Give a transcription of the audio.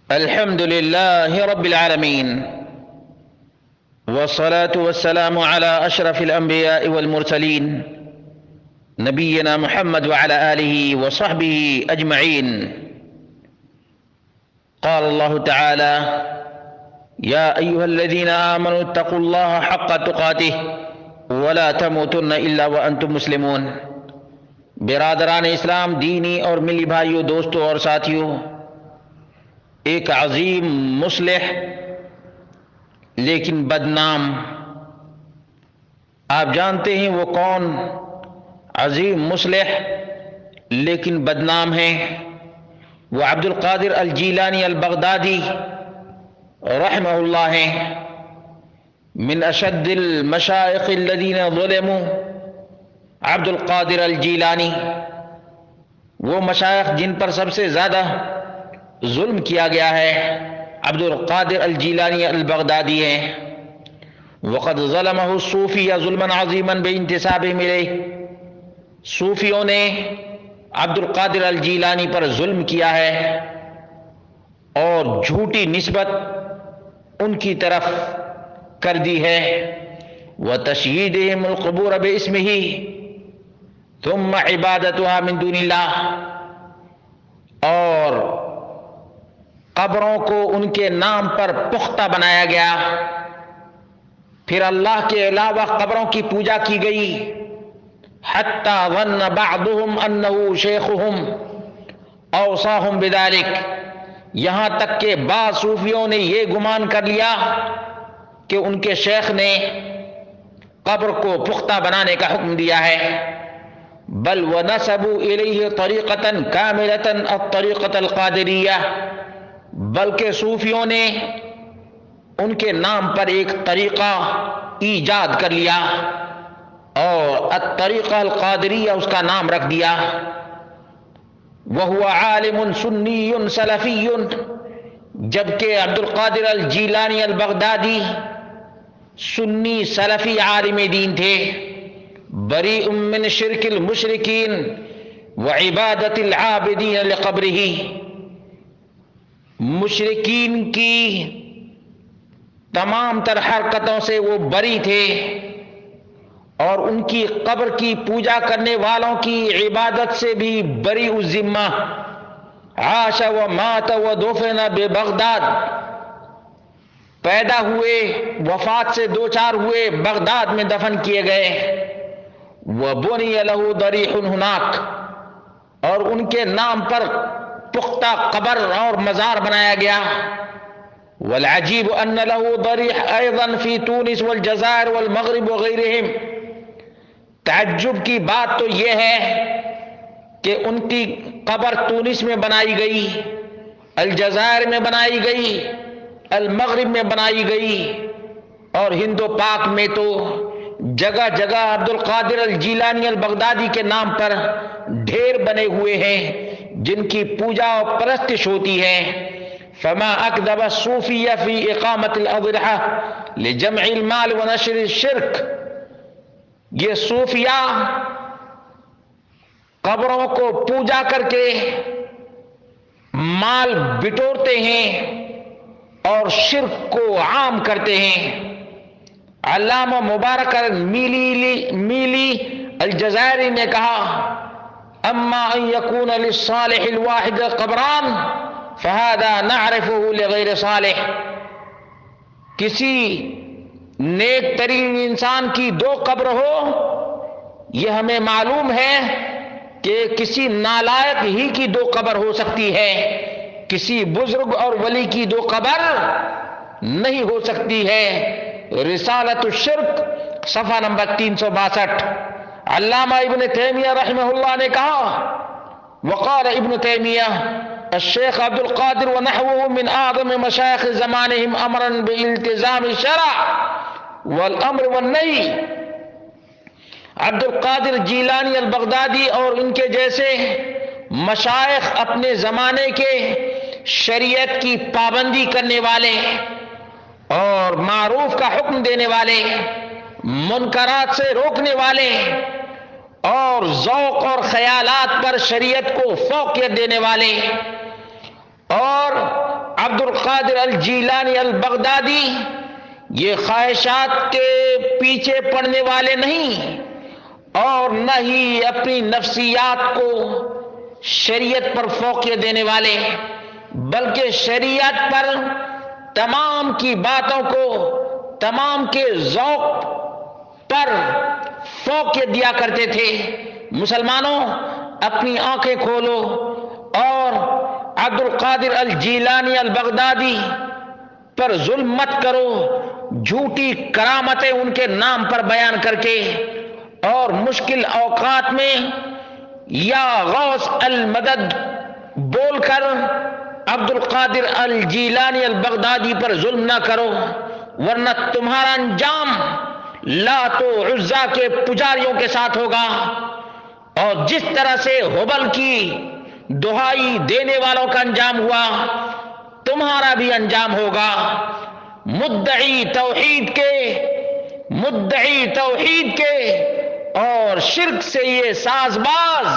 الحمد لله رب العالمين، والصلاة والسلام على أشرف الأنبياء والمرسلين نبينا محمد وعلى آله وصحبه أجمعين. قال الله تعالى: يا أيها الذين آمنوا اتقوا الله حق تقاته ولا تموتن إلا وأنتم مسلمون. برادران اسلام، دینی اور ملی بھائیوں، دوستوں اور ساتھیوں، ایک عظیم مصلح لیکن بدنام، آپ جانتے ہیں وہ کون عظیم مصلح لیکن بدنام ہیں؟ وہ عبد القادر الجیلانی البغدادی رحمہ اللہ ہیں، من اشد المشائخ الذین ظلموا عبد القادر الجیلانی، وہ مشائخ جن پر سب سے زیادہ ظلم کیا گیا ہے عبد القادر الجیلانی البغدادی ہیں. وقد ظلمہ الصوفیہ ظلما عظیما بانتسابہم الیہ، صوفیوں نے عبد القادر الجیلانی پر ظلم کیا ہے اور جھوٹی نسبت ان کی طرف کر دی ہے. وتشییدہم القبور باسمہ ثم عبادتها من دون اللہ، اور قبروں کو ان کے نام پر پختہ بنایا گیا، پھر اللہ کے علاوہ قبروں کی پوجا کی گئی. حتی ظن بعضهم انہ شیخهم اوصاهم بذلک، یہاں تک کہ بعض صوفیوں نے یہ گمان کر لیا کہ ان کے شیخ نے قبر کو پختہ بنانے کا حکم دیا ہے. بل ونسبوا الیہ طریقۃ کاملۃ الطریقۃ القادریہ، بلکہ صوفیوں نے ان کے نام پر ایک طریقہ ایجاد کر لیا اور الطریقہ القادریہ اس کا نام رکھ دیا. وہو عالم سنی سلفی، جبکہ عبد القادر الجیلانی البغدادی سنی سلفی عالم دین تھے. بریء من شرک المشرکین وعبادت العابدین لقبرہ، مشرکین کی تمام تر حرکتوں سے وہ بری تھے اور ان کی قبر کی پوجا کرنے والوں کی عبادت سے بھی بری الذمہ. عاش و مات و دفن ببغداد، پیدا ہوئے، وفات سے دوچار ہوئے، بغداد میں دفن کیے گئے. وبنی لہ ضریح ہناک، اور ان کے نام پر پختہ قبر اور مزار بنایا گیا. والعجیب ان له ضریح ایضا فی تونس والجزائر والمغرب وغیرہم، تعجب کی بات تو یہ ہے کہ ان کی قبر تونس میں بنائی گئی، الجزائر میں بنائی گئی، المغرب میں بنائی گئی، اور ہند و پاک میں تو جگہ جگہ عبد القادر الجیلانی البغدادی کے نام پر ڈھیر بنے ہوئے ہیں جن کی پوجا و پرستش ہوتی ہے. فما اکذب الصوفیہ فی اقامت الاضرحہ لجمع المال ونشر الشرک، یہ صوفیہ قبروں کو پوجا کر کے مال بٹورتے ہیں اور شرک کو عام کرتے ہیں. علامہ مبارک میلی الجزائری نے کہا: اما ان یکون للصالح الواحد قبران فهذا نعرفه لغیر صالح، کسی نیک ترین انسان کی دو قبر ہو یہ ہمیں معلوم ہے کہ کسی نالائق ہی کی دو قبر ہو سکتی ہے، کسی بزرگ اور ولی کی دو قبر نہیں ہو سکتی ہے. رسالۃ الشرک صفحہ نمبر 362. علامہ ابن تیمیہ رحمہ اللہ نے کہا: وقال ابن تیمیہ الشیخ عبد القادر ونحوه من اعظم مشایخ زمانهم امرا بالالتزام الشرع والامر والنہی. عبد القادر جیلانی البغدادی اور ان کے جیسے مشائخ اپنے زمانے کے شریعت کی پابندی کرنے والے اور معروف کا حکم دینے والے، منکرات سے روکنے والے اور ذوق اور خیالات پر شریعت کو فوقیت دینے والے، اور عبد القادر الجیلانی البغدادی یہ خواہشات کے پیچھے پڑنے والے نہیں اور نہ ہی اپنی نفسیات کو شریعت پر فوقیت دینے والے، بلکہ شریعت پر تمام کی باتوں کو، تمام کے ذوق پر فوقیت دیا کرتے تھے۔ مسلمانوں اپنی آنکھیں کھولو اور عبد القادر الجیلانی البغدادی پر ظلم مت کرو، جھوٹی کرامتیں ان کے نام پر بیان کر کے اور مشکل اوقات میں یا غوث المدد بول کر عبد القادر الجیلانی البغدادی پر ظلم نہ کرو، ورنہ تمہارا انجام لات و عزا کے پجاریوں کے ساتھ ہوگا، اور جس طرح سے ہبل کی دہائی دینے والوں کا انجام ہوا تمہارا بھی انجام ہوگا۔ مدعی توحید کے اور شرک سے یہ ساز باز